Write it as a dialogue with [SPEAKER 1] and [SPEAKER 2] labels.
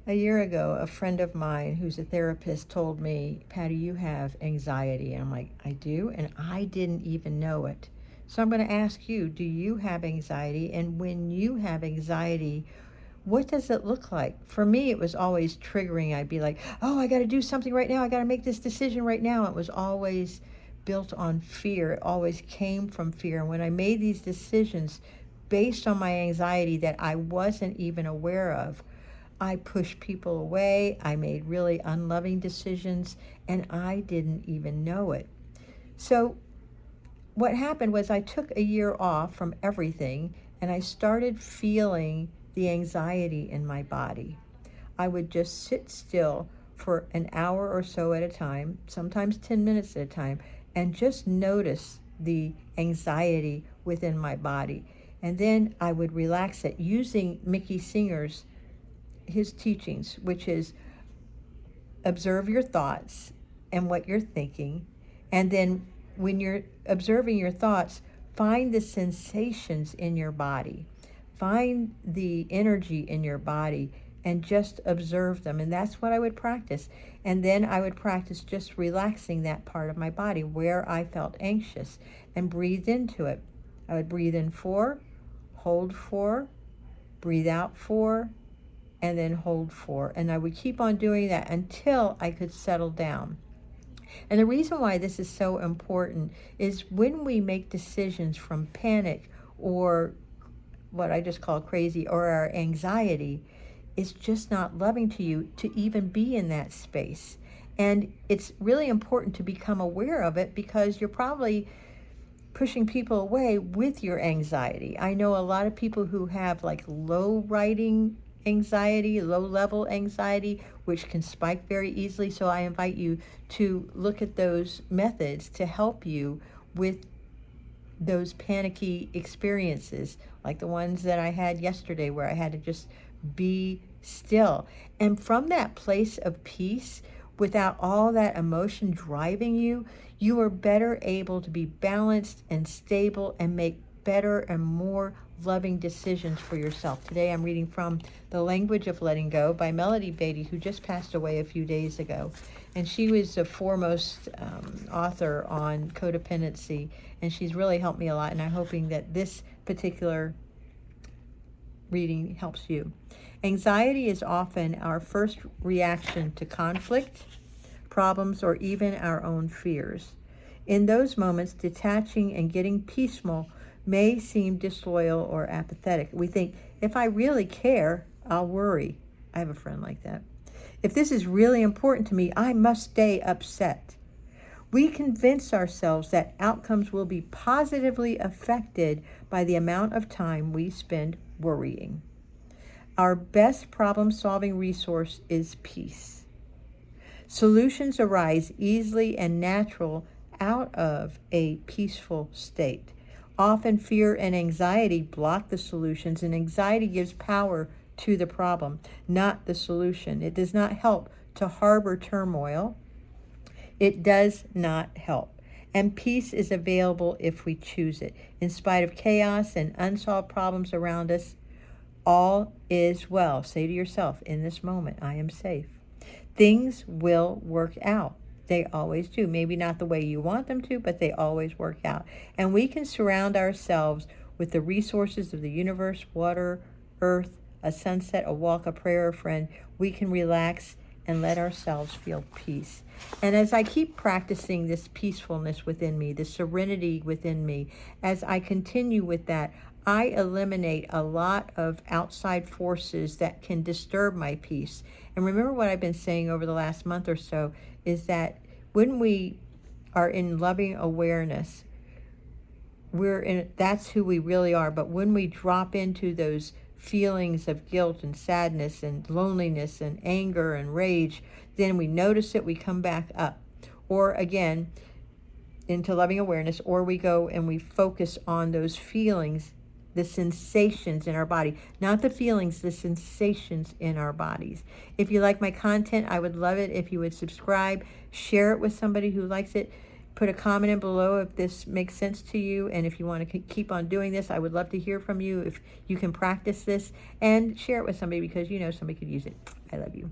[SPEAKER 1] A year ago, a friend of mine who's a therapist told me, Patty, you have anxiety. And I'm like, I do? And I didn't even know it. So I'm going to ask you, do you have anxiety? And when you have anxiety, what does it look like? For me, it was always triggering. I'd be like, oh, I got to do something right now. I got to make this decision right now. It was always built on fear. It always came from fear. And when I made these decisions based on my anxiety that I wasn't even aware of, I pushed people away. I made really unloving decisions, and I didn't even know it. So, what happened was I took a year off from everything and I started feeling the anxiety in my body. I would just sit still for an hour or so at a time, sometimes 10 minutes at a time, and just notice the anxiety within my body. And then I would relax it using Mickey Singer's his teachings, which is observe your thoughts and what you're thinking. And then when you're observing your thoughts, find the sensations in your body, find the energy in your body, and just observe them. And that's what I would practice. And then I would practice just relaxing that part of my body where I felt anxious and breathe into it. I would breathe in 4, hold 4, breathe out 4, and then hold 4. And I would keep on doing that until I could settle down. And the reason why this is so important is when we make decisions from panic or what I just call crazy or our anxiety, it's just not loving to you to even be in that space. And it's really important to become aware of it because you're probably pushing people away with your anxiety. I know a lot of people who have like low writing anxiety, low level anxiety, which can spike very easily. So I invite you to look at those methods to help you with those panicky experiences, like the ones that I had yesterday where I had to just be still. And from that place of peace, without all that emotion driving you, you are better able to be balanced and stable and make better and more loving decisions for yourself. Today I'm reading from The Language of Letting Go by Melody Beatty, who just passed away a few days ago. And she was the foremost author on codependency, and she's really helped me a lot, and I'm hoping that this particular reading helps you. Anxiety is often our first reaction to conflict, problems, or even our own fears. In those moments, detaching and getting peaceful may seem disloyal or apathetic. We think, if I really care, I'll worry. I have a friend like that. If this is really important to me, I must stay upset. We convince ourselves that outcomes will be positively affected by the amount of time we spend worrying. Our best problem-solving resource is peace. Solutions arise easily and natural out of a peaceful state. Often fear and anxiety block the solutions, and anxiety gives power to the problem, not the solution. It does not help to harbor turmoil. It does not help. And peace is available if we choose it. In spite of chaos and unsolved problems around us, all is well. Say to yourself, in this moment, I am safe. Things will work out. They always do. Maybe not the way you want them to, but they always work out. And we can surround ourselves with the resources of the universe, water, earth, a sunset, a walk, a prayer, a friend. We can relax and let ourselves feel peace. And as I keep practicing this peacefulness within me, the serenity within me, as I continue with that, I eliminate a lot of outside forces that can disturb my peace. And remember what I've been saying over the last month or so is that when we are in loving awareness, that's who we really are. But when we drop into those feelings of guilt and sadness and loneliness and anger and rage, then we notice it, we come back up. Or again, into loving awareness, or we go and we focus on those feelings, the sensations in our body, not the feelings, the sensations in our bodies. If you like my content, I would love it if you would subscribe, share it with somebody who likes it. Put a comment in below if this makes sense to you, and if you want to keep on doing this, I would love to hear from you if you can practice this, and share it with somebody because you know somebody could use it. I love you.